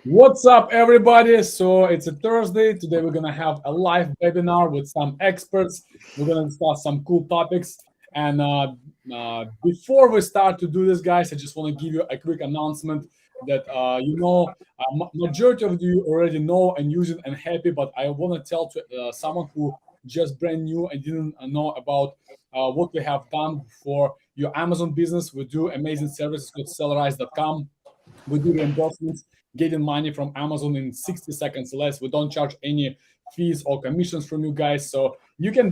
What's up, everybody? So it's a Thursday. Today we're gonna have a live webinar with some experts. We're gonna discuss some cool topics. And before we start to do this, guys, I just want to give you a quick announcement that majority of you already know and use it and happy. But I want to tell to someone who just brand new and didn't know about what we have done for your Amazon business. We do amazing services with sellerize.com. We do reimbursements, getting money from Amazon in 60 seconds less. We don't charge any fees or commissions from you guys. So you can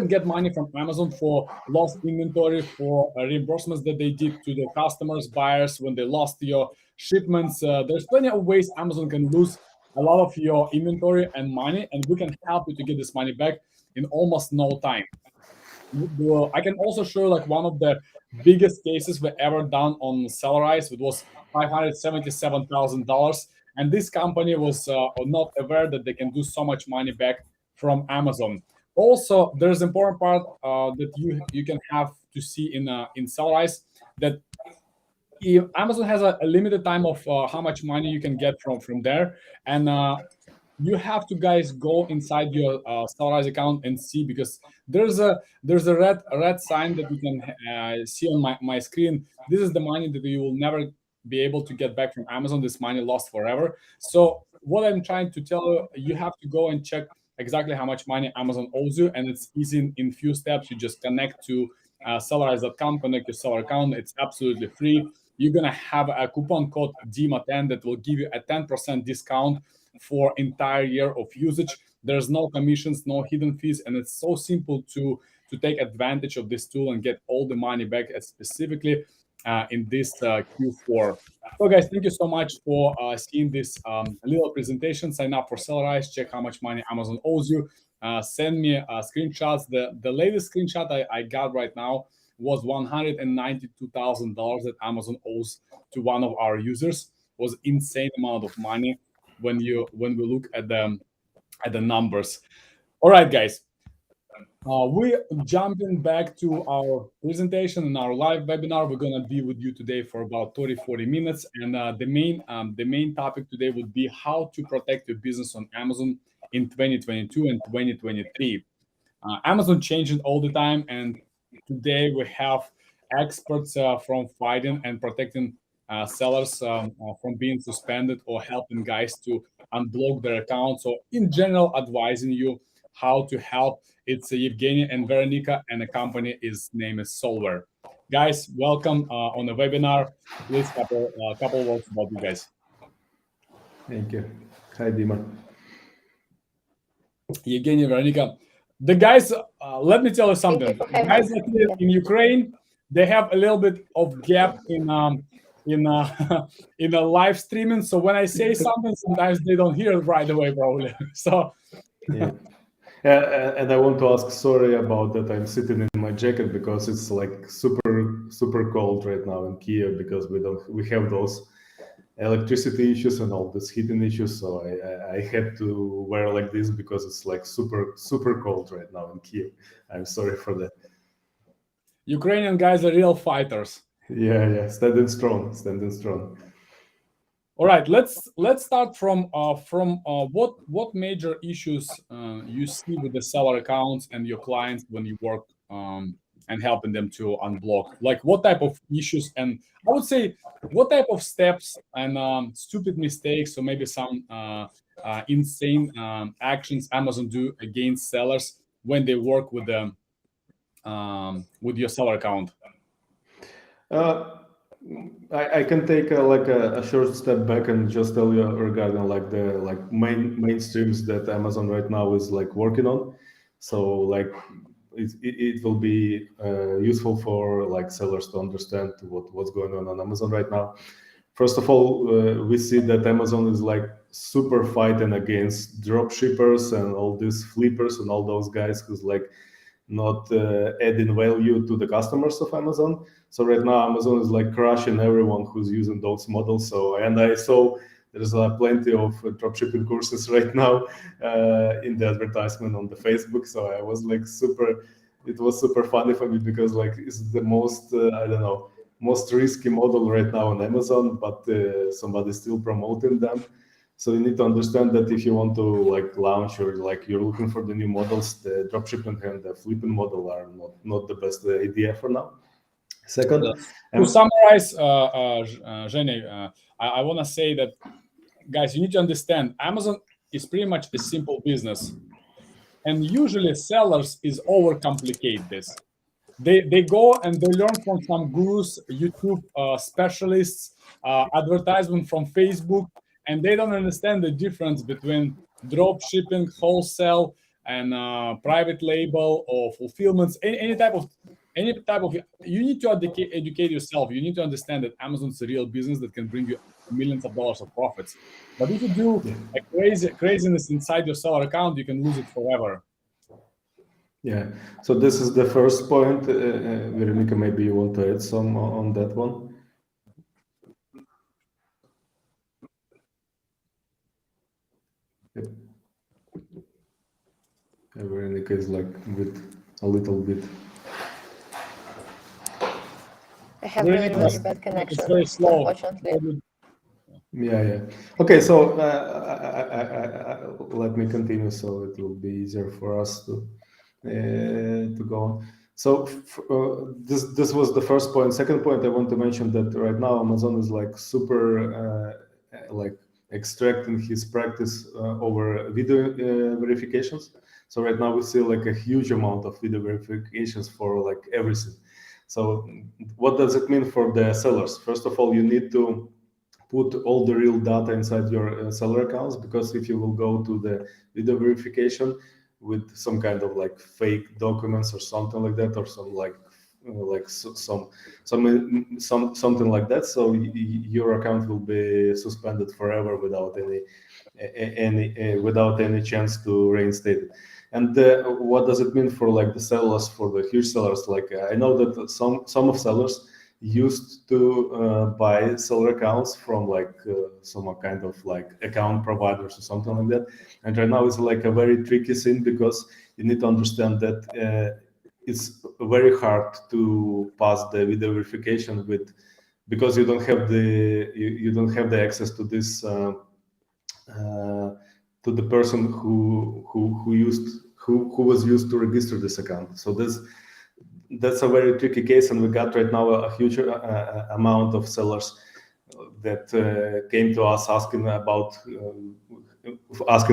get money from Amazon for lost inventory, for reimbursements that they did to the customers, buyers when they lost your shipments. There's plenty of ways Amazon can lose a lot of your inventory and money, and we can help you to get this money back in almost no time. Well, I can also show like one of the biggest cases we ever done on Sellerize. It was $577,000, and this company was not aware that they can do so much money back from Amazon. Also, there's important part that you can have to see in Sellerize that if Amazon has a limited time of how much money you can get from there, and you have to guys go inside your Starrise account and see because there's a red sign that you can see on my screen. This is the money that you will never be able to get back from Amazon. This money lost forever. So what I'm trying to tell you, you have to go and check exactly how much money Amazon owes you, and it's easy in few steps. You just connect to sellerize.com, connect your seller account. It's absolutely free. You're gonna have a coupon code DIMA10 that will give you a 10% discount for entire year of usage. There's no commissions, no hidden fees, and it's so simple to take advantage of this tool and get all the money back, specifically in this Q4. So, guys, thank you so much for seeing this little presentation. Sign up for Sellerize, check how much money Amazon owes you. Send me screenshots. The latest screenshot I got right now was $192,000 that Amazon owes to one of our users. It was insane amount of money when we look at the numbers. All right, guys. We're jumping back to our presentation and our live webinar. We're gonna be with you today for about 30-40 minutes, and the main topic today would be how to protect your business on Amazon in 2022 and 2023. Amazon changing all the time, and today we have experts from fighting and protecting sellers from being suspended or helping guys to unblock their accounts. So, in general, advising you how to help. It's Evgeny and Veronica, and the company is name is Solver. Guys, welcome on the webinar. Please, couple words about you guys. Thank you. Hi, Dima. Evgeny, Veronica. The guys, let me tell you something. Guys that live in Ukraine, they have a little bit of gap in in a live streaming. So when I say something, sometimes they don't hear it right away, probably. So Yeah. And I want to ask sorry about that. I'm sitting in my jacket because it's like super cold right now in Kiev because we have those electricity issues and all these heating issues. So I had to wear like this because it's like super cold right now in Kiev. I'm sorry for that. Ukrainian guys are real fighters. Yeah, standing strong. All right, let's start from what major issues you see with the seller accounts and your clients when you work and helping them to unblock. Like what type of issues, and I would say what type of steps and stupid mistakes or maybe some insane actions Amazon do against sellers when they work with them with your seller account. I can take a short step back and just tell you regarding like the mainstreams that Amazon right now is like working on. So like it will be useful for like sellers to understand what's going on Amazon right now. First of all, we see that Amazon is like super fighting against drop shippers and all these flippers and all those guys who's like not adding value to the customers of Amazon. So right now Amazon is like crushing everyone who's using those models. So and I saw there's plenty of dropshipping courses right now in the advertisement on the Facebook. So I was like super. It was super funny for me because like it's the most I don't know most risky model right now on Amazon, but somebody's still promoting them. So you need to understand that if you want to like launch or like you're looking for the new models, the dropshipping and the flipping model are not the best idea for now. Second, to summarize, Zheny, I want to say that, guys, you need to understand Amazon is pretty much a simple business, and usually sellers is overcomplicate this. They go and they learn from some gurus, YouTube specialists, advertisement from Facebook, and they don't understand the difference between drop shipping, wholesale, and private label or fulfillments. Any type of you need to educate yourself. You need to understand that Amazon's a real business that can bring you millions of dollars of profits. But if you do a craziness inside your seller account, you can lose it forever. Yeah, so this is the first point. Veronica, maybe you want to add some on that one? Yep. Veronica is like with a little bit. I have really bad connection. It's very slow. Unfortunately. Yeah. Okay, so let me continue so it will be easier for us to go on. So this was the first point. Second point, I want to mention that right now Amazon is like super like extracting his practice over video verifications. So right now we see like a huge amount of video verifications for like everything. So what does it mean for the sellers? First of all, you need to put all the real data inside your seller accounts, because if you will go to the video verification with some kind of like fake documents or something like that, or some something like that, so your account will be suspended forever without any chance to reinstate it. And what does it mean for like the sellers, for the huge sellers? Like I know that some of sellers used to buy seller accounts from like some kind of like account providers or something like that. And right now it's like a very tricky thing, because you need to understand that it's very hard to pass the video verification because you don't have the access to this to the person who was used to register this account. So that's a very tricky case, and we got right now a huge amount of sellers that came to us asking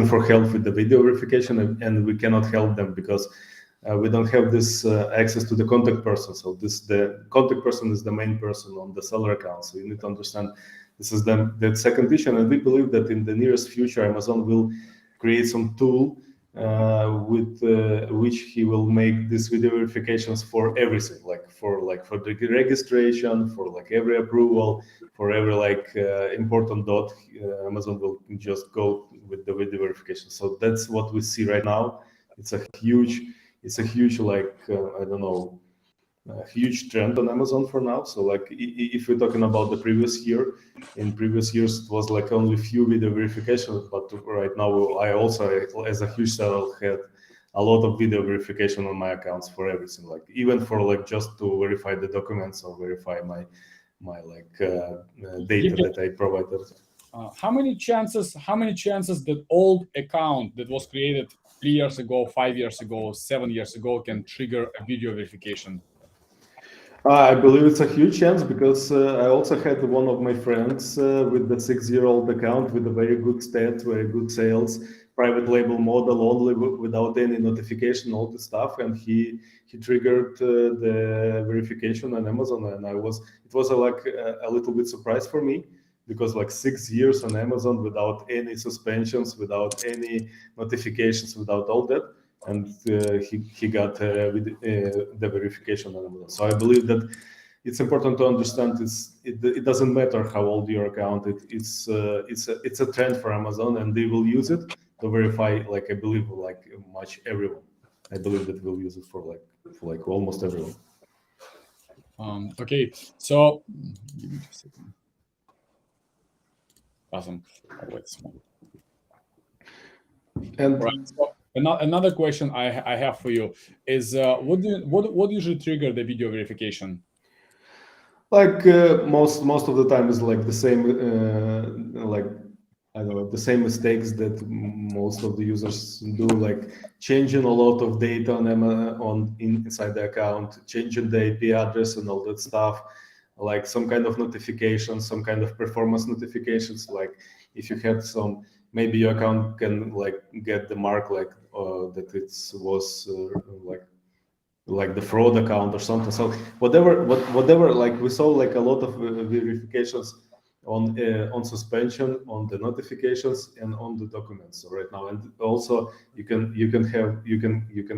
for help with the video verification, and we cannot help them because we don't have this access to the contact person. So the contact person is the main person on the seller account. So you need to understand this is the second issue, and we believe that in the nearest future Amazon will create some tool with which he will make these video verifications for everything, like for the registration, for like every approval, for every like important dot. Amazon will just go with the video verification. So that's what we see right now. It's a huge like I don't know, a huge trend on Amazon for now. So like if we're talking about the previous year, in previous years it was like only few video verifications, but right now I also, as a huge seller, had a lot of video verification on my accounts for everything, like even for like just to verify the documents or verify my like data that I provided. How many chances that old account that was created 3 years ago, 5 years ago, 7 years ago can trigger a video verification? I believe it's a huge chance, because I also had one of my friends with the 6-year-old account with a very good stats, very good sales, private label model, only without any notification, all the stuff, and he triggered the verification on Amazon, and it was like a little bit surprise for me, because like 6 years on Amazon without any suspensions, without any notifications, without all that. And he got the verification on Amazon. So I believe that it's important to understand it doesn't matter how old your account. It's a trend for Amazon, and they will use it to verify. Like I believe, like much everyone. I believe that we'll use it for like almost everyone. Okay, so give me just a second. Awesome. I'll wait a moment. And right. So another question I have for you is what usually trigger the video verification? Like most of the time is like the same, like I don't know, the same mistakes that most of the users do, like changing a lot of data inside the account, changing the IP address and all that stuff, like some kind of notifications, some kind of performance notifications. Like if you had some, maybe your account can like get the mark like that it was like the fraud account or something. So whatever, like we saw like a lot of verifications on suspension, on the notifications, and on the documents. So right now, and also you can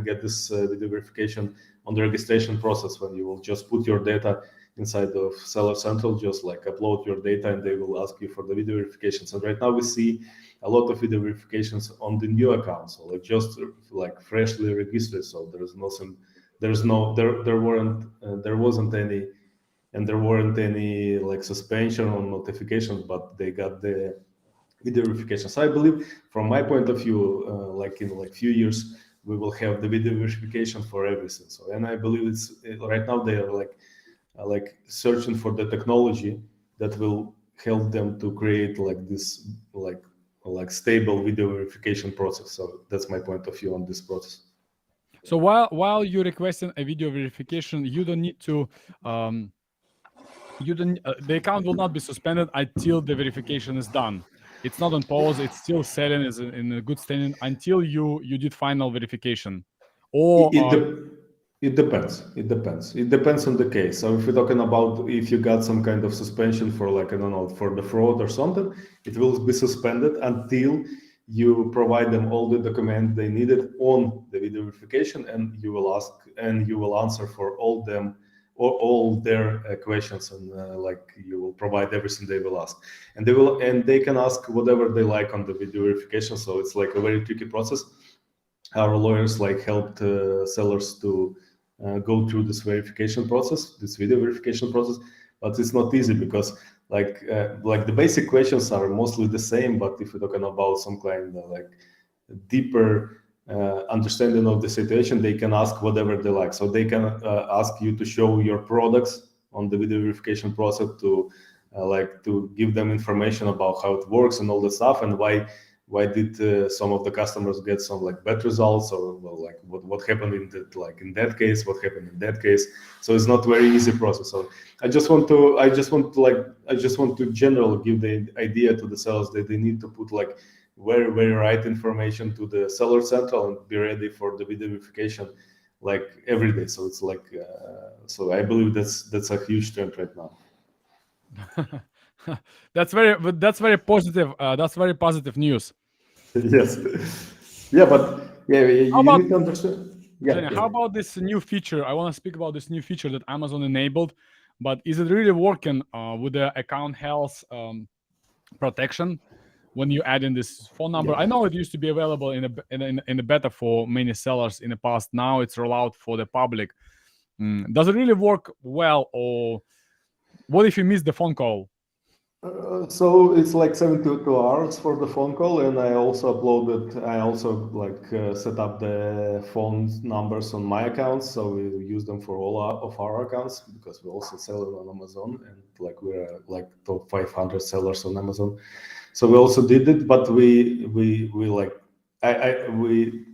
get this video verification on the registration process when you will just put your data inside of Seller Central, just like upload your data, and they will ask you for the video verifications. And right now we see a lot of video verifications on the new accounts, so like just like freshly registered. So there wasn't any, and there weren't any like suspension or notifications, but they got the video verification. So I believe, from my point of view, like in like few years, we will have the video verification for everything. So, and I believe it's right now they are like searching for the technology that will help them to create like this like stable video verification process. So that's my point of view on this process. So while you're requesting a video verification, you don't need to the account will not be suspended until the verification is done. It's not on pause. It's still setting is in a good standing until you did final verification. Or It depends. It depends. It depends on the case. So if you're talking about if you got some kind of suspension for like, I don't know, for the fraud or something, it will be suspended until you provide them all the document they needed on the video verification, and you will ask and you will answer for all them or all their questions, and like you will provide everything they will ask, and they can ask whatever they like on the video verification. So it's like a very tricky process. Our lawyers like helped sellers to go through this verification process, this video verification process, but it's not easy because like the basic questions are mostly the same. But if you're talking about some kind of like deeper understanding of the situation, they can ask whatever they like. So they can ask you to show your products on the video verification process, to like to give them information about how it works and all the stuff, and why did some of the customers get some like bad results, or well, like what happened in that, like in that case, what happened in that case. So it's not very easy process. So I just want to generally give the idea to the sellers that they need to put like very right information to the Seller Central and be ready for the video verification like every day. So it's like so I believe that's a huge trend right now. that's very positive. That's very positive news. Yes. Yeah, but yeah, you need to understand. Yeah, Jenny, how about this new feature? I want to speak about this new feature that Amazon enabled, but is it really working with the account health protection when you add in this phone number? Yeah. I know it used to be available in the beta for many sellers in the past. Now it's rolled out for the public. Does it really work well, or what if you miss the phone call? So it's like 72 hours for the phone call, and I also set up the phone numbers on my accounts, so we use them for all of our accounts, because we also sell it on Amazon, and like we're like top 500 sellers on Amazon. So we also did it, but we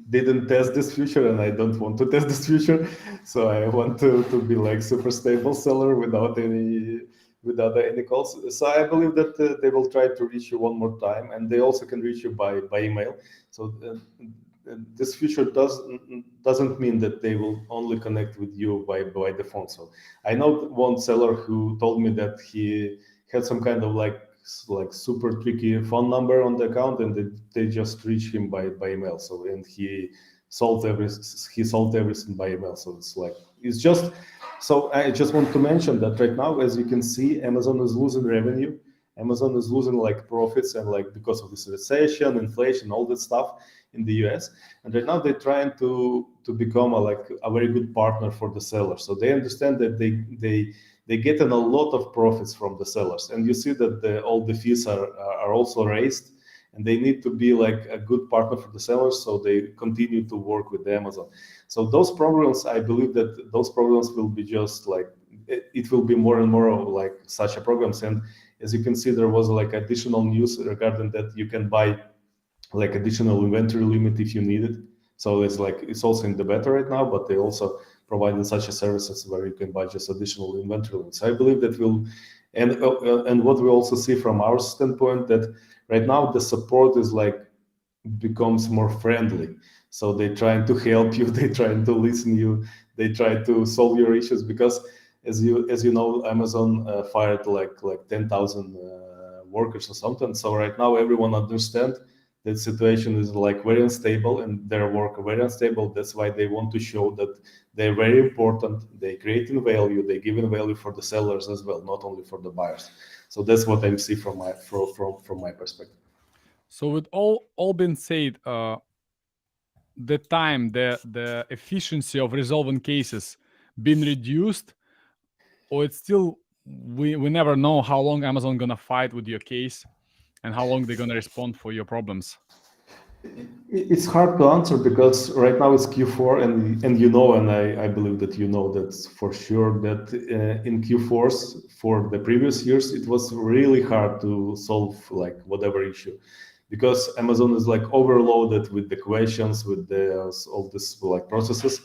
didn't test this feature, and I don't want to test this feature. So I want to be like super stable seller without any calls. So I believe that they will try to reach you one more time, and they also can reach you by email. So this feature doesn't mean that they will only connect with you by the phone. So I know one seller who told me that he had some kind of like super tricky phone number on the account, and they just reach him by email. So, and he solved everything by email. So it's just. So I just want to mention that right now, as you can see, Amazon is losing revenue. Amazon is losing like profits, and like because of this recession, inflation, all that stuff in the US. And right now they're trying to become a very good partner for the sellers. So they understand that they get a lot of profits from the sellers. And you see that all the fees are also raised, and they need to be like a good partner for the sellers, so they continue to work with Amazon. So those problems, I believe that those problems will be just like it will be more and more of like such a programs. And as you can see, there was like additional news regarding that you can buy like additional inventory limit if you need it. So it's like it's also in the beta right now, but they also provided such a services where you can buy just additional inventory limits. I believe that will, and what we also see from our standpoint that right now the support is like becomes more friendly. So they trying to help you, they trying to listen you, they try to solve your issues because as you know, Amazon fired like 10,000 workers or something. So right now everyone understand that situation is like very unstable and their work very unstable. That's why they want to show that they're very important. They creating value. They giving value for the sellers as well, not only for the buyers. So that's what I see from my perspective. So with all been said, the time, the efficiency of resolving cases been reduced, or it's still we never know how long Amazon gonna fight with your case and how long they're gonna respond for your problems. It's hard to answer because right now it's Q4, and you know, and I believe that you know that for sure that in Q4s for the previous years it was really hard to solve like whatever issue because Amazon is like overloaded with the questions with the all this like processes.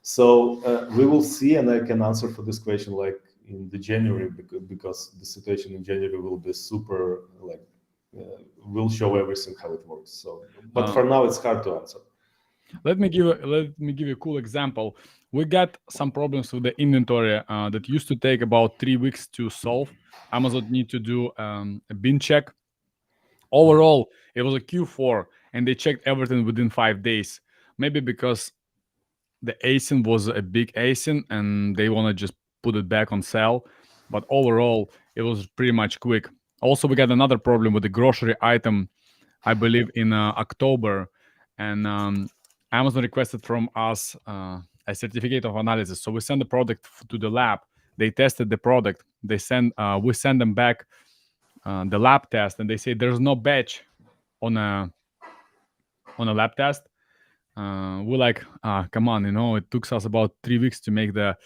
So we will see, and I can answer for this question like in the January because the situation in January will be super like will show everything how it works. So, but for now, it's hard to answer. Let me give a cool example. We got some problems with the inventory that used to take about 3 weeks to solve. Amazon need to do a bin check. Overall, it was a Q4, and they checked everything within 5 days. Maybe because the ASIN was a big ASIN and they want to just put it back on sale. But overall, it was pretty much quick. Also, we got another problem with the grocery item, I believe in October, and Amazon requested from us a certificate of analysis. So we send the product to the lab. They tested the product. We send them back the lab test, and they say there's no batch on a lab test. We're like, come on, it took us about 3 weeks to make the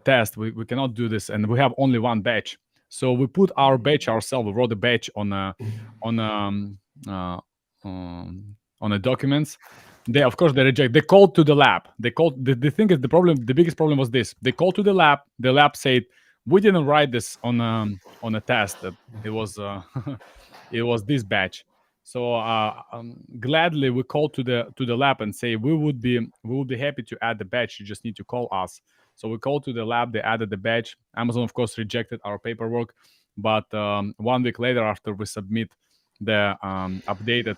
test. We cannot do this, and we have only one batch. So we put our batch ourselves. We wrote the batch on uh, on the documents. They of course they reject. They called to the lab. They called. The thing is the problem. The biggest problem was this. They called to the lab. The lab said we didn't write this on a test. That it was it was this batch. So gladly we called to the lab and say we would be happy to add the batch. You just need to call us. So we called to the lab. They added the batch. Amazon of course rejected our paperwork, but 1 week later after we submit the updated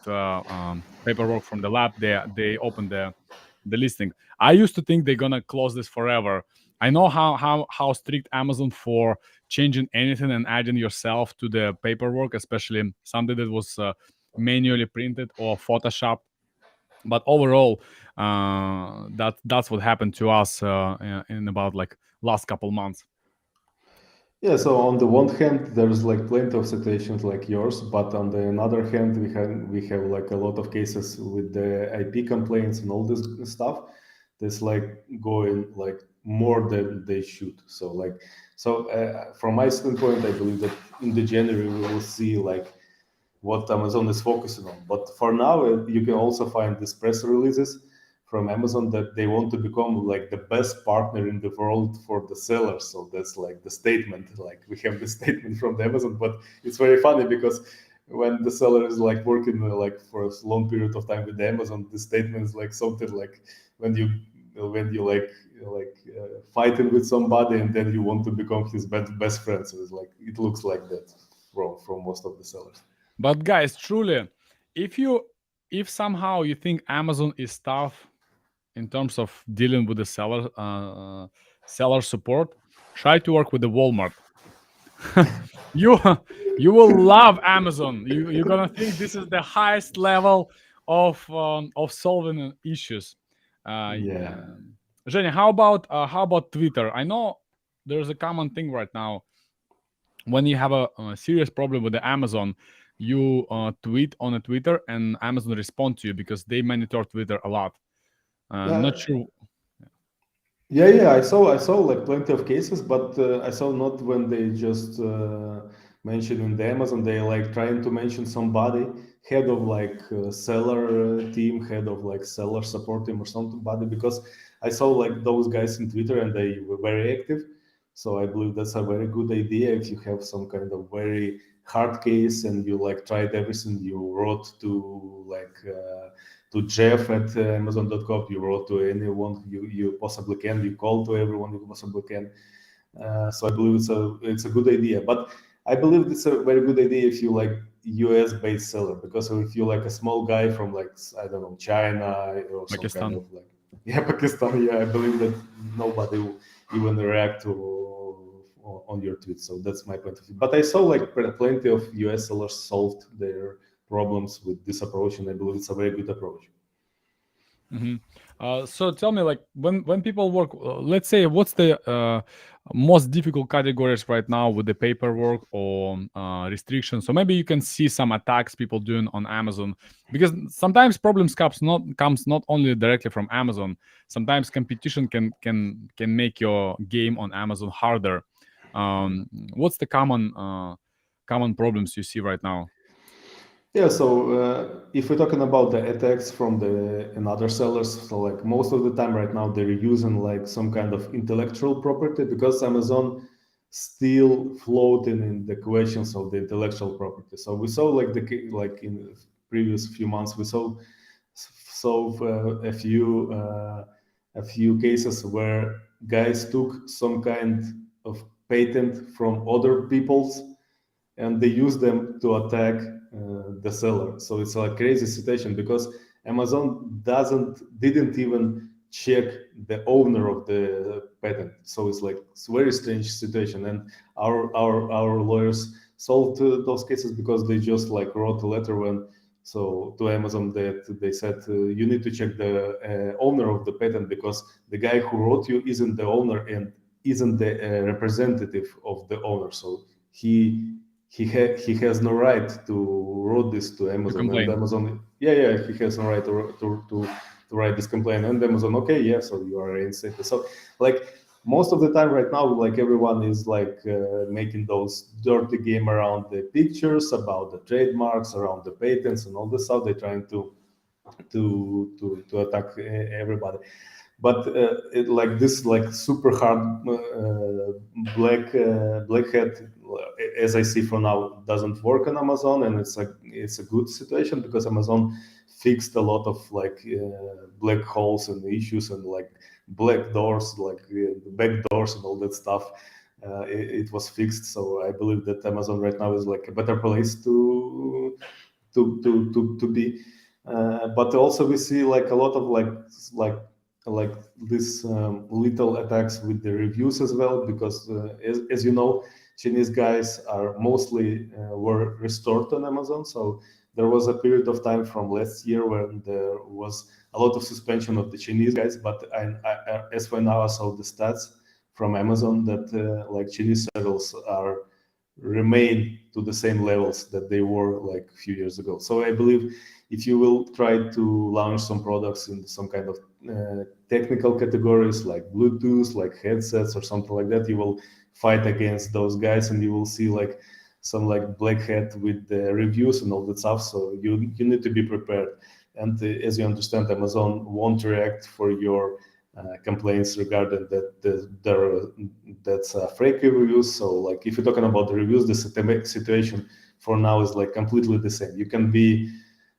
paperwork from the lab, they opened the listing. I used to think they're gonna close this forever. I know how strict Amazon for changing anything and adding yourself to the paperwork, especially something that was manually printed or Photoshop. But overall, that's what happened to us in about like last couple months. Yeah, so on the one hand, there's like plenty of situations like yours, but on the other hand, we have like a lot of cases with the IP complaints and all this stuff. That's like going like more than they should. So from my standpoint, I believe that in the January we will see like what Amazon is focusing on. But for now, you can also find these press releases from Amazon that they want to become like the best partner in the world for the sellers. So that's like the statement. Like we have the statement from the Amazon, but it's very funny because when the seller is like working like for a long period of time with the Amazon, the statement is like something like when you fighting with somebody and then you want to become his best friend. So it's like it looks like that from most of the sellers. But guys, truly, if somehow you think Amazon is tough in terms of dealing with the seller support, try to work with the Walmart. you you will love Amazon. You're gonna think this is the highest level of solving issues. Yeah. Zhenya, how about Twitter? I know there's a common thing right now. When you have a serious problem with the Amazon, you tweet on a Twitter, and Amazon respond to you because they monitor Twitter a lot. Not Yeah. sure. Yeah. I saw like plenty of cases, but I saw not when they just mention in the Amazon. They like trying to mention somebody, head of like seller team, head of like seller support team or somebody, because I saw like those guys in Twitter and they were very active. So I believe that's a very good idea if you have some kind of very hard case and you like tried everything you wrote to like. To Jeff at Amazon.com, you wrote to anyone you possibly can, you call to everyone you possibly can. So I believe it's a good idea. But I believe it's a very good idea if you like US based seller, because if you like a small guy from like I don't know China or some kind Pakistan. of like Pakistan, I believe that nobody will even react to on your tweet. So that's my point of view. But I saw like plenty of US sellers solved their problems with this approach, and I believe it's a very good approach. So tell me, like when people work, let's say, what's the most difficult categories right now with the paperwork or restrictions? So maybe you can see some attacks people doing on Amazon, because sometimes problems comes not only directly from Amazon. Sometimes competition can make your game on Amazon harder. What's the common problems you see right now? Yeah, so if we're talking about the attacks from the and other sellers, so like most of the time right now they're using like some kind of intellectual property, because Amazon still floating in the questions of the intellectual property. So we saw like like in the previous few months we saw a few cases where guys took some kind of patent from other people's and they use them to attack the seller. So it's a crazy situation because Amazon didn't even check the owner of the patent. So it's a very strange situation. And our lawyers solved those cases because they just like wrote a letter to Amazon that they said you need to check the owner of the patent, because the guy who wrote you isn't the owner and isn't the representative of the owner. So he has no right to write this to To Amazon, and complain. Amazon, he has no right to write this complaint, and Amazon, okay, yeah, so you are reinstated. So like most of the time right now, like everyone is like making those dirty game around the pictures, about the trademarks, around the patents, and all this stuff. They're trying to attack everybody, but like this like super hard black hat, as I see for now, doesn't work on Amazon, and it's a good situation because Amazon fixed a lot of like black holes and issues and like black doors, like back doors and all that stuff. It was fixed, so I believe that Amazon right now is like a better place to be. But also we see like a lot of like these little attacks with the reviews as well, because as you know, Chinese guys are mostly were restored on Amazon. So there was a period of time from last year when there was a lot of suspension of the Chinese guys. But as for now, I saw the stats from Amazon that like Chinese sales are remain to the same levels that they were like a few years ago. So I believe if you will try to launch some products in some kind of technical categories like Bluetooth, like headsets or something like that, you will fight against those guys, and you will see like some like black hat with the reviews and all that stuff. So you need to be prepared. And as you understand, Amazon won't react for your complaints regarding that's fake reviews. So like if you're talking about the reviews, the situation for now is like completely the same. You can be,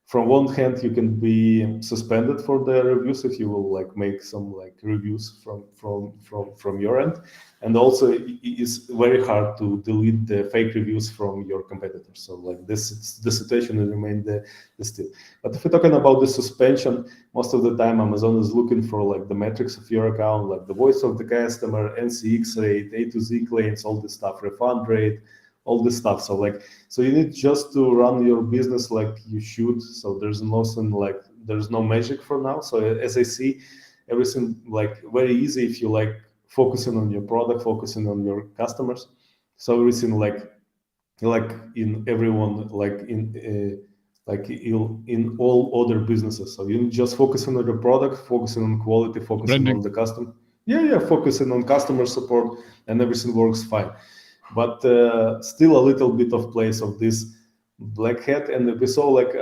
from one hand, you can be suspended for the reviews if you will like make some like reviews from your end, and also it is very hard to delete the fake reviews from your competitors. So like this, the situation will remain the still. But if we're talking about the suspension, most of the time Amazon is looking for like the metrics of your account, like the voice of the customer, NCX rate, A to Z claims, all this stuff, refund rate, all this stuff. So like, so you need just to run your business like you should. So there's nothing like, there's no magic for now. So as I see, everything like very easy if you like focusing on your product, focusing on your customers. So everything like in everyone, like in all other businesses. So you just focusing on your product, focusing on quality, focusing Branding. on the customer. focusing on customer support and everything works fine. But still a little bit of place of this black hat, and we saw like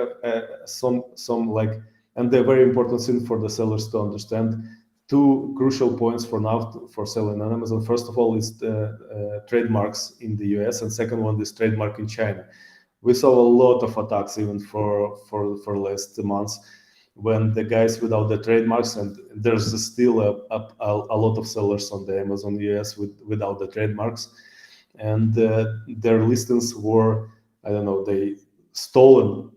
some like, and the very important thing for the sellers to understand, two crucial points for now for selling on Amazon. First of all is the trademarks in the US, and second one is trademark in China. We saw a lot of attacks even for last months when the guys without the trademarks, and there's still a lot of sellers on the Amazon US without the trademarks, and their listings were, I don't know, they stolen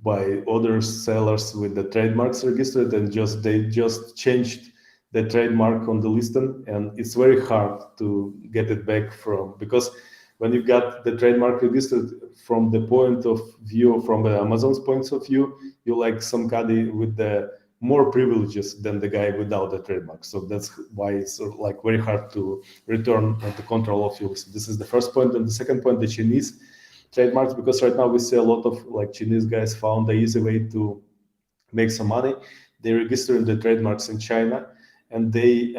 by other sellers with the trademarks registered, and they just changed the trademark on the listing, and it's very hard to get it back from, because when you got the trademark registered from the point of view, from the Amazon's point of view, you like somebody with the more privileges than the guy without the trademark. So that's why it's like very hard to return the control of your listing. This is the first point. And the second point, the Chinese trademarks, because right now we see a lot of like Chinese guys found the easy way to make some money. They register the trademarks in China, and they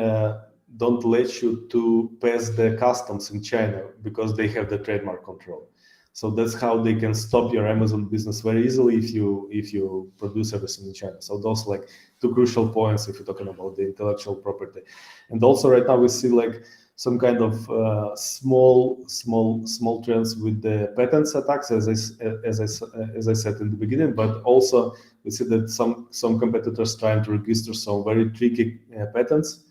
don't let you to pass the customs in China because they have the trademark control. So that's how they can stop your Amazon business very easily if you produce everything in China. So those like two crucial points if you're talking about the intellectual property. And also right now we see like some kind of small trends with the patents attacks, as I said in the beginning. But also we see that some competitors trying to register some very tricky patents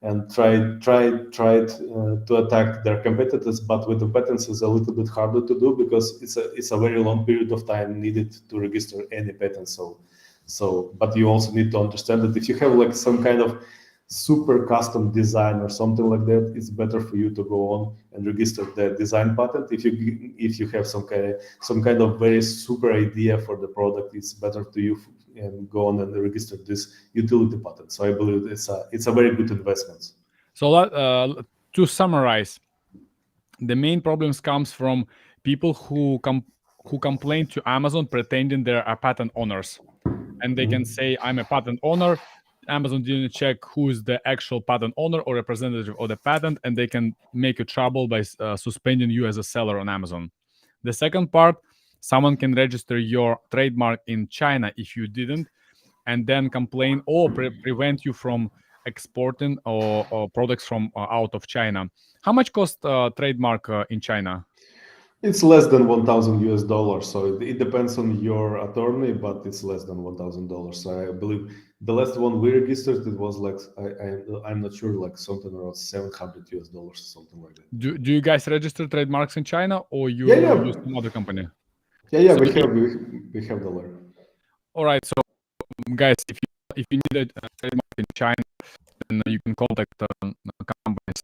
and tried to attack their competitors. But with the patents, it's a little bit harder to do because it's a very long period of time needed to register any patent. So, but you also need to understand that if you have like some kind of super custom design or something like that, it's better for you to go on and register the design patent. If you have some kind of very super idea for the product, it's better to you and go on and register this utility patent. So I believe it's a very good investment. So to summarize, the main problems comes from people who complain to Amazon pretending they're patent owners, and they can say, I'm a patent owner. Amazon didn't check who is the actual patent owner or representative of the patent, and they can make you trouble by suspending you as a seller on Amazon. The second part, someone can register your trademark in China if you didn't, and then complain or prevent you from exporting or products from out of China. How much cost trademark in China? It's less than $1,000, so it depends on your attorney, but it's less than $1,000. So I believe the last one we registered, it was like I'm not sure, like something around $700, something like that. Do you guys register trademarks in China, or you use some other company? Yeah, we have the lawyer. All right, so guys, if you need a trademark in China, then you can contact companies.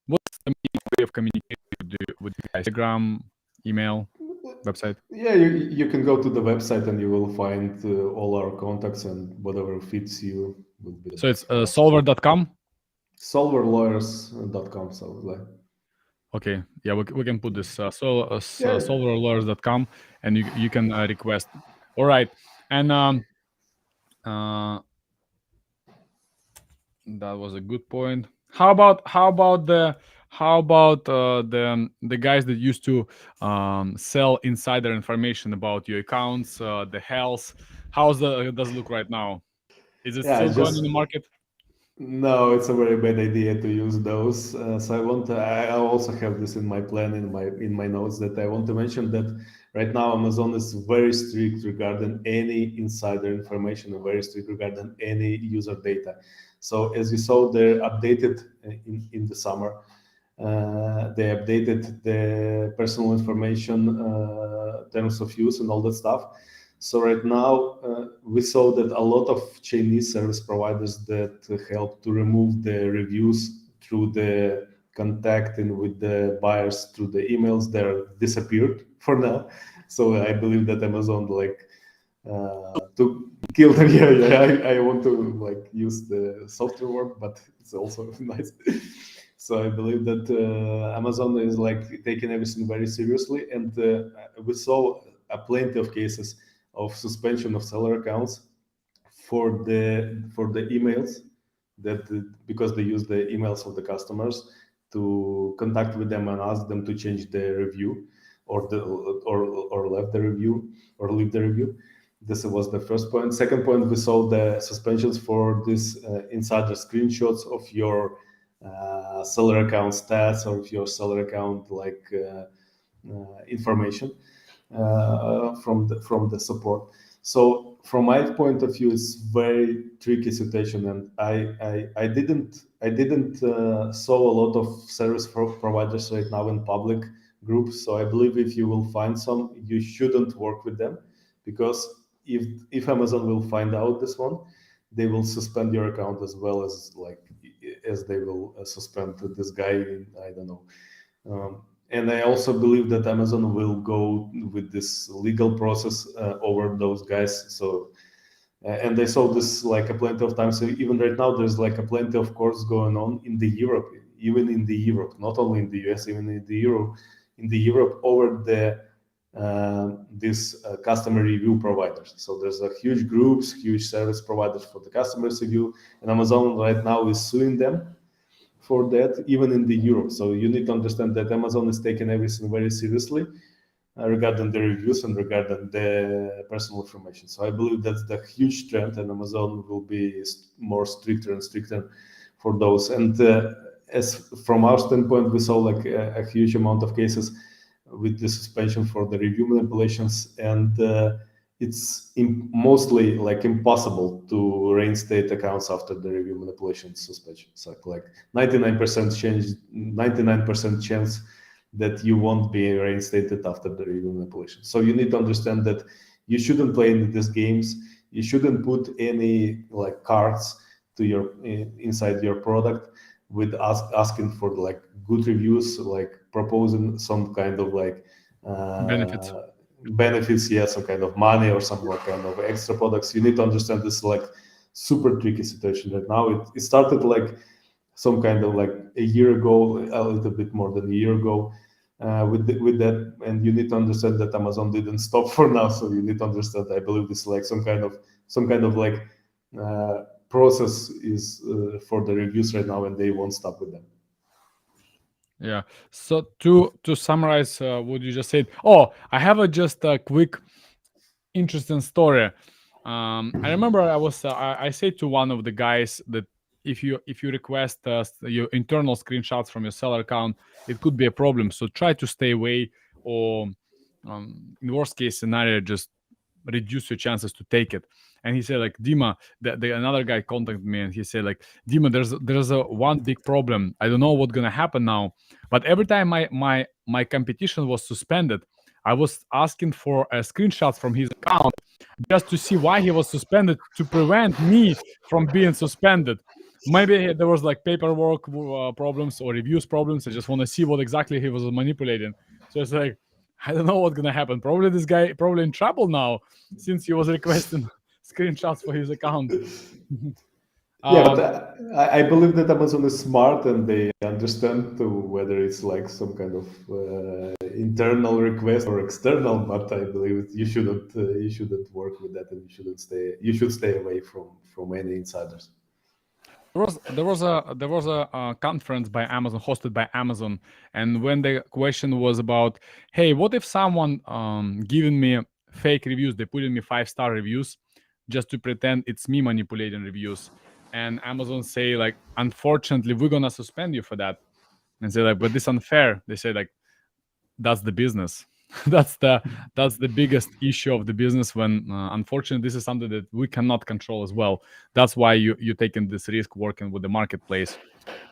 What's the main way of communicating with you guys? Telegram, email, website? Yeah, you can go to the website and you will find all our contacts, and whatever fits you would be. So it's solver.com? Solverlawyers.com. So like. Okay, yeah, we can put this solverlawyers.com, and you can request. All right, and that was a good point. How about the guys that used to sell insider information about your accounts, the health? Does it look right now? Is it still going in the market? No, it's a very bad idea to use those. So I also have this in my plan, in my notes, that I want to mention that right now Amazon is very strict regarding any insider information and very strict regarding any user data. So as you saw, they're updated in the summer. They updated the personal information terms of use and all that stuff. So right now, we saw that a lot of Chinese service providers that help to remove the reviews through the contacting with the buyers through the emails, they're disappeared for now. So I believe that Amazon to kill them. Yeah. I want to like use the software word, but it's also nice. So I believe that Amazon is like taking everything very seriously, and we saw plenty of cases of suspension of seller accounts for the emails that because they use the emails of the customers to contact with them and ask them to change their review or left the review or leave the review. This was the first point. Second point, we saw the suspensions for this insider screenshots of your seller account stats or of your seller account information from the support. So from my point of view, it's very tricky situation, and I didn't saw a lot of service providers right now in public groups. So I believe if you will find some, you shouldn't work with them, because if Amazon will find out this one, they will suspend your account as well as they will suspend this guy. I don't know. And I also believe that Amazon will go with this legal process over those guys. So, and I saw this like a plenty of times. So even right now, there's like a plenty of courts going on in the Europe, even in the Europe, not only in the US, even in the Europe over the these customer review providers. So there's a huge groups, huge service providers for the customer review, and Amazon right now is suing them for that, even in the Europe. So you need to understand that Amazon is taking everything very seriously regarding the reviews and regarding the personal information. So I believe that's the huge trend, and Amazon will be more stricter and stricter for those. And as from our standpoint, we saw like a huge amount of cases with the suspension for the review manipulations, and it's mostly like impossible to reinstate accounts after the review manipulation suspension. So like 99% chance that you won't be reinstated after the review manipulation. So you need to understand that you shouldn't play in these games. You shouldn't put any like cards to your inside your product with asking for like good reviews, like proposing some kind of like benefits, yeah, some kind of money or some kind of extra products. You need to understand this like super tricky situation right now. It started like some kind of like a year ago, a little bit more than a year ago, with that, and you need to understand that Amazon didn't stop for now. So you need to understand, I believe this like some kind of like process is for the reviews right now, and they won't stop with them. Yeah. So to summarize what you just said, I have just a quick interesting story. I remember I said to one of the guys that if you request your internal screenshots from your seller account, it could be a problem. So try to stay away, or in worst case scenario, just reduce your chances to take it. And he said like, Dima, the another guy contacted me, and he said like, Dima, there's a one big problem. I don't know what's gonna happen now, but every time my competition was suspended, I was asking for screenshots from his account just to see why he was suspended, to prevent me from being suspended. Maybe there was like paperwork problems or reviews problems. I just want to see what exactly he was manipulating. So it's like, I don't know what's gonna happen. Probably this guy probably in trouble now, since he was requesting screenshots for his account. Yeah, but I believe that Amazon is smart, and they understand whether it's like some kind of internal request or external. But I believe you shouldn't work with that, and you should stay away from any insiders. There was a conference by Amazon, hosted by Amazon, and when the question was about, hey, what if someone giving me fake reviews, they put in me 5-star reviews just to pretend it's me manipulating reviews, and Amazon say like, unfortunately, we're gonna suspend you for that, and say like, but this unfair. They say like, that's the business. that's the biggest issue of the business, when unfortunately this is something that we cannot control as well. That's why you're taking this risk working with the marketplace.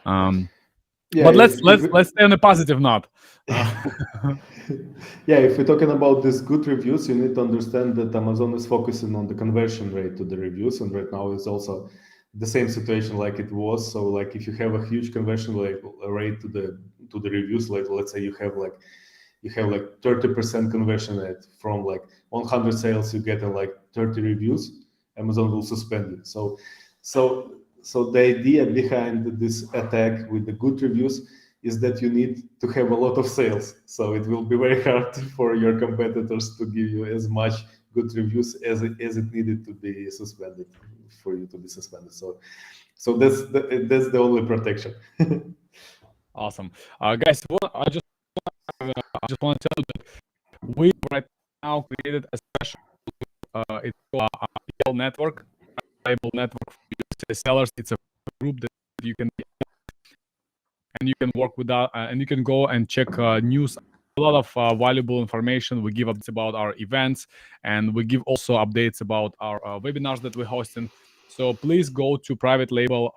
But let's stay on a positive note. Yeah, if we're talking about these good reviews, you need to understand that Amazon is focusing on the conversion rate to the reviews, and right now it's also the same situation like it was. So like if you have a huge conversion rate to the reviews, like let's say you have like 30% conversion rate from like 100 sales, you get like 30 reviews, Amazon will suspend it. So the idea behind this attack with the good reviews is that you need to have a lot of sales. So it will be very hard for your competitors to give you as much good reviews as it needed to be suspended for you to be suspended. So that's the only protection. Awesome, guys. Well, I just want to tell you that we right now created a special. It's called PL Network, Label Network for USA sellers. It's a group that you can and you can work with that, and you can go and check news. A lot of valuable information. We give updates about our events, and we give also updates about our webinars that we're hosting. So please go to private label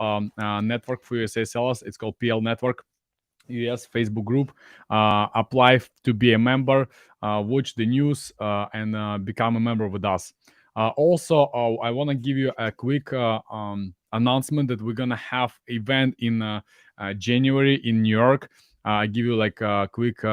network for USA sellers. It's called PL Network. US Facebook group, apply to be a member, watch the news, and become a member with us. Also, I want to give you a quick announcement that we're gonna have event in January in New York. I give you like a quick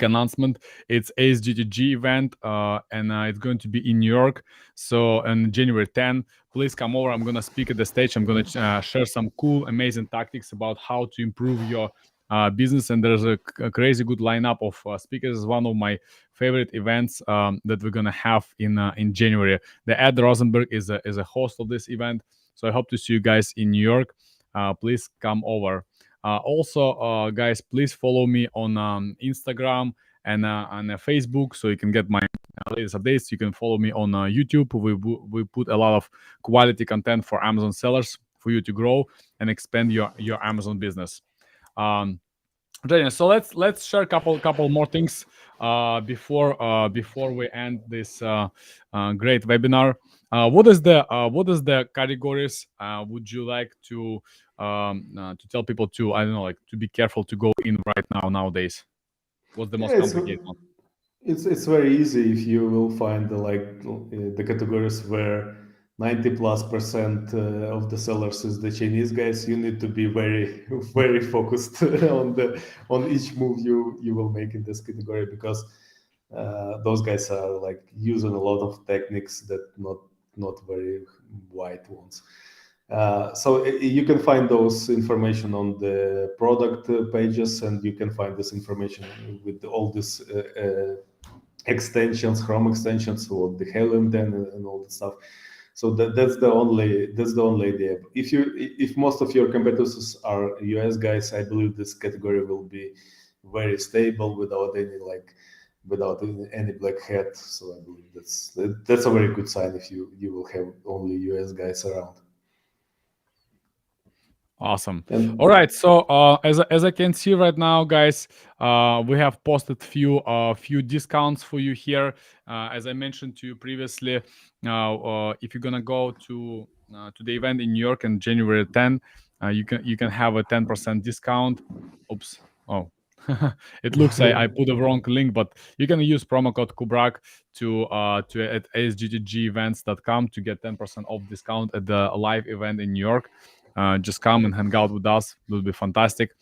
announcement. It's ASGTG event, and it's going to be in New York. So on January 10, please come over. I'm going to speak at the stage. I'm going to share some cool, amazing tactics about how to improve your business. And there's a crazy good lineup of speakers. It's one of my favorite events that we're going to have in January. The Ed Rosenberg is a host of this event. So I hope to see you guys in New York. Please come over. Also, guys, please follow me on Instagram and on Facebook so you can get my latest updates. You can follow me on YouTube. We put a lot of quality content for Amazon sellers for you to grow and expand your Amazon business. So let's share a couple more things before we end this great webinar. What is the categories would you like to tell people to, I don't know, like to be careful to go in right now nowadays? What's the most complicated one? It's very easy if you will find the categories where 90+% of the sellers is the Chinese guys. You need to be very very focused on each move you will make in this category, because those guys are like using a lot of techniques that not very wide ones. So you can find those information on the product pages, and you can find this information with all these extensions, Chrome extensions, or the Helium 10 and all the stuff. So that's the only idea. If most of your competitors are US guys, I believe this category will be very stable without any black hat. So I believe that's a very good sign if you will have only US guys around. Awesome. All right. So as I can see right now, guys, we have posted few discounts for you here. As I mentioned to you previously, if you're gonna go to the event in New York on January 10, you can have a 10% discount. Oops. Oh. It looks I put the wrong link, but you can use promo code Kubrak to at asgtgevents.com to get 10% off discount at the live event in New York. Just come and hang out with us. It will be fantastic.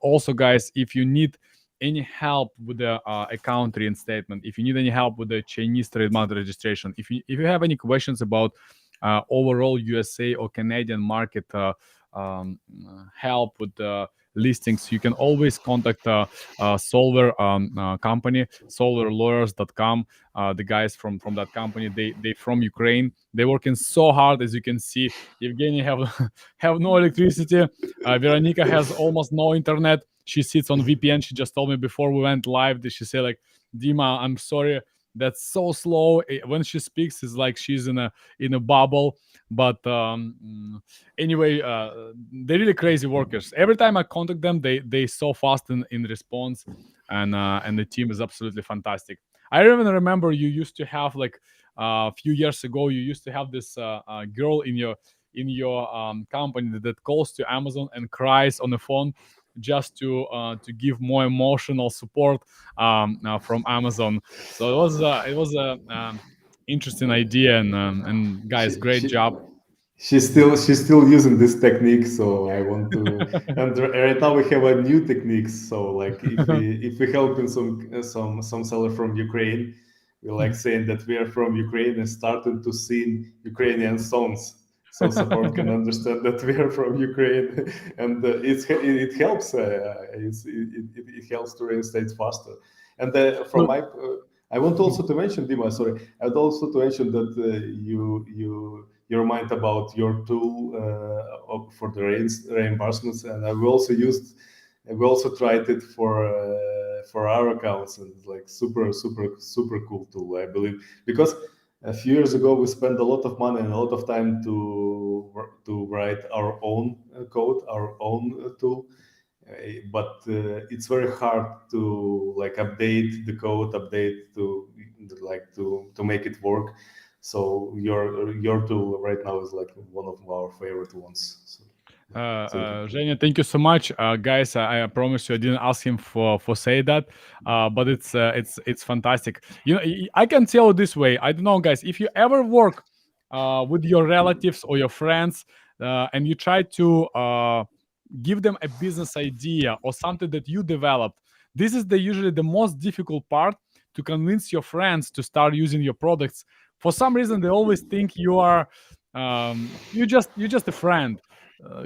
Also, guys, if you need any help with the account reinstatement, if you need any help with the Chinese trademark registration, if you have any questions about overall USA or Canadian market help with the listings, you can always contact Solver company, solverlawyers.com. The guys from that company, they from Ukraine. They're working so hard, as you can see. Evgeny have no electricity. Veronica has almost no internet. She sits on VPN. She just told me before we went live that she said, like, Dima, I'm sorry, that's so slow. When she speaks, it's like she's in a bubble. But anyway, they're really crazy workers. Every time I contact them, they so fast in response, and the team is absolutely fantastic. I even remember you used to have, like, a few years ago, you used to have this girl in your company that calls to Amazon and cries on the phone just to give more emotional support from Amazon. So it was a interesting idea, and guys, great job. She's still using this technique, so I want to. And right now we have a new technique. So like if we helping some seller from Ukraine, we like saying that we are from Ukraine and starting to sing Ukrainian songs, so support can understand that we are from Ukraine, and it helps. It helps to reinstate faster. And from I want also to mention, Dima, sorry, I would also to mention that your mind about your tool for the reimbursements, and we also tried it for our accounts, and it's like super cool tool, I believe, because a few years ago we spent a lot of money and a lot of time to write our own code, our own tool, but it's very hard to like update the code, update to like to make it work. So your tool right now is like one of our favorite ones. So, Zhenya, thank you so much, guys. I promise you, I didn't ask him for say that, but it's fantastic. You know, I can tell you this way. I don't know, guys, if you ever work with your relatives or your friends, and you try to give them a business idea or something that you developed, this is usually the most difficult part, to convince your friends to start using your products. For some reason, they always think you are you're just a friend.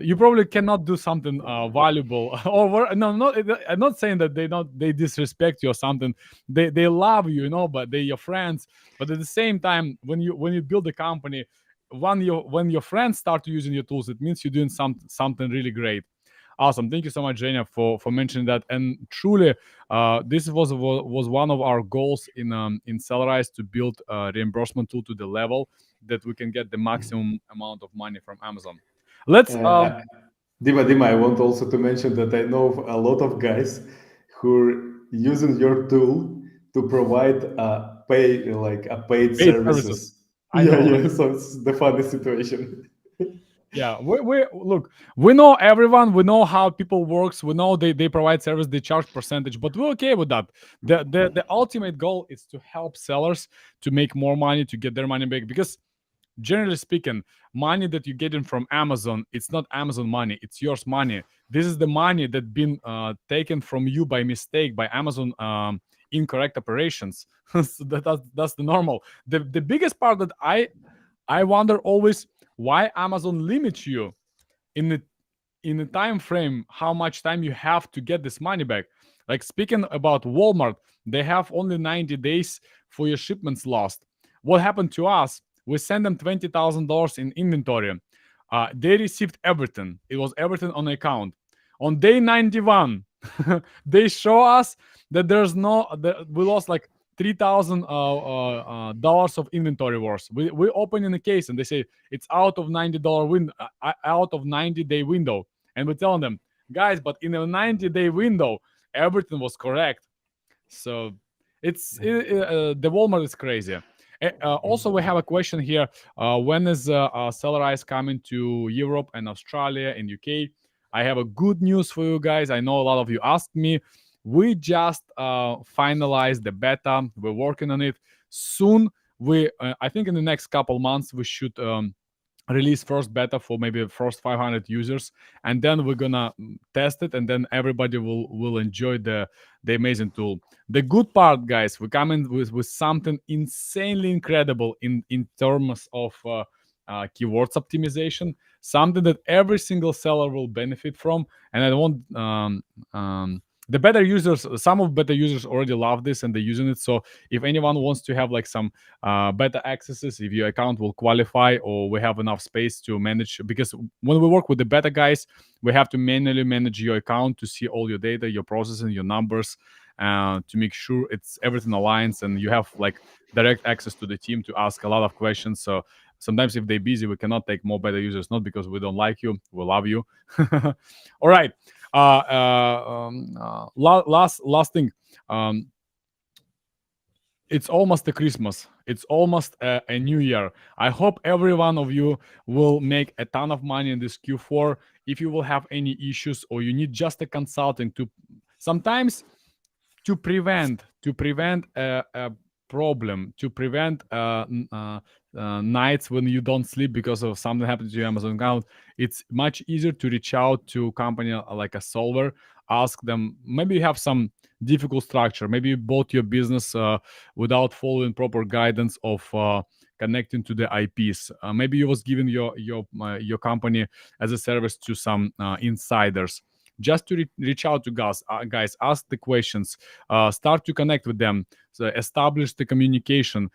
You probably cannot do something valuable no, I'm not saying that they disrespect you or something. They love you, you know, but they're your friends. But at the same time, when you build a company, when your friends start using your tools, it means you're doing something really great. Awesome. Thank you so much, Jenya, for mentioning that. And truly, this was one of our goals in Sellerize, to build a reimbursement tool to the level that we can get the maximum amount of money from Amazon. Let's Dima, I want also to mention that I know a lot of guys who are using your tool to provide a paid paid services. services. I Yeah, know. yeah. So it's the funny situation. Yeah, we look, we know everyone, we know how people works, we know they provide service, they charge percentage, but we're okay with that. The ultimate goal is to help sellers to make more money, to get their money back, because generally speaking, money that you're getting from Amazon, it's not Amazon money, it's yours money. This is the money that been taken from you by mistake by Amazon, incorrect operations. So that's the normal. The biggest part that I wonder always, why Amazon limits you in the time frame, how much time you have to get this money back. Like, speaking about Walmart, they have only 90 days for your shipments lost. What happened to us? We sent them $20,000 in inventory. They received everything. It was everything on the account. On day 91, they show us that we lost like $3,000 dollars of inventory worth. We open in the case and they say it's out of $90 window, out of 90-day window, and we're telling them, guys, but in a 90-day window, everything was correct. So the Walmart is crazy. Also, we have a question here. When is Sellerize coming to Europe and Australia and UK? I have a good news for you guys. I know a lot of you asked me. We just finalized the beta. We're working on it. Soon, I think in the next couple months, we should release first beta for maybe the first 500 users, and then we're gonna test it, and then everybody will enjoy the amazing tool. The good part, guys, we're coming with something insanely incredible in terms of keywords optimization, something that every single seller will benefit from. And I want the beta users, some of beta users already love this and they're using it. So if anyone wants to have like some beta accesses, if your account will qualify or we have enough space to manage, because when we work with the beta guys, we have to manually manage your account to see all your data, your processing, your numbers, to make sure everything aligns, and you have like direct access to the team to ask a lot of questions. So sometimes if they're busy, we cannot take more beta users, not because we don't like you, we love you. All right. Last thing. It's almost a Christmas. It's almost a New Year. I hope every one of you will make a ton of money in this Q4. If you will have any issues or you need just a consulting to sometimes to prevent a problem, to prevent nights when you don't sleep because of something happened to your Amazon account, it's much easier to reach out to a company like a solver. Ask them, maybe you have some difficult structure, maybe you bought your business without following proper guidance of connecting to the IPs. Maybe you was giving your company as a service to some insiders. just to reach out to guys, ask the questions, start to connect with them, so establish the communication.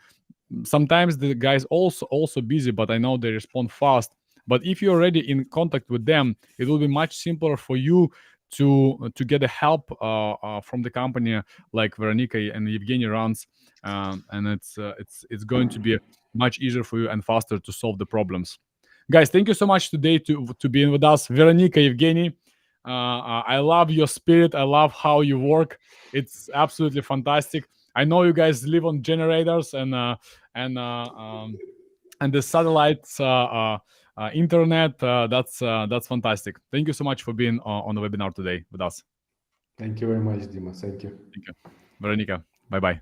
Sometimes the guys also busy, but I know they respond fast. But if you're already in contact with them, it will be much simpler for you to get a help from the company like Veronica and Evgeny runs, and it's going to be much easier for you and faster to solve the problems. Guys, thank you so much today to being with us, Veronica, Evgeny. I love your spirit. I love how you work. It's absolutely fantastic. I know you guys live on generators and the satellites internet. That's fantastic. Thank you so much for being on the webinar today with us. Thank you very much, Dima. Thank you. Thank you, Veronica. Bye bye.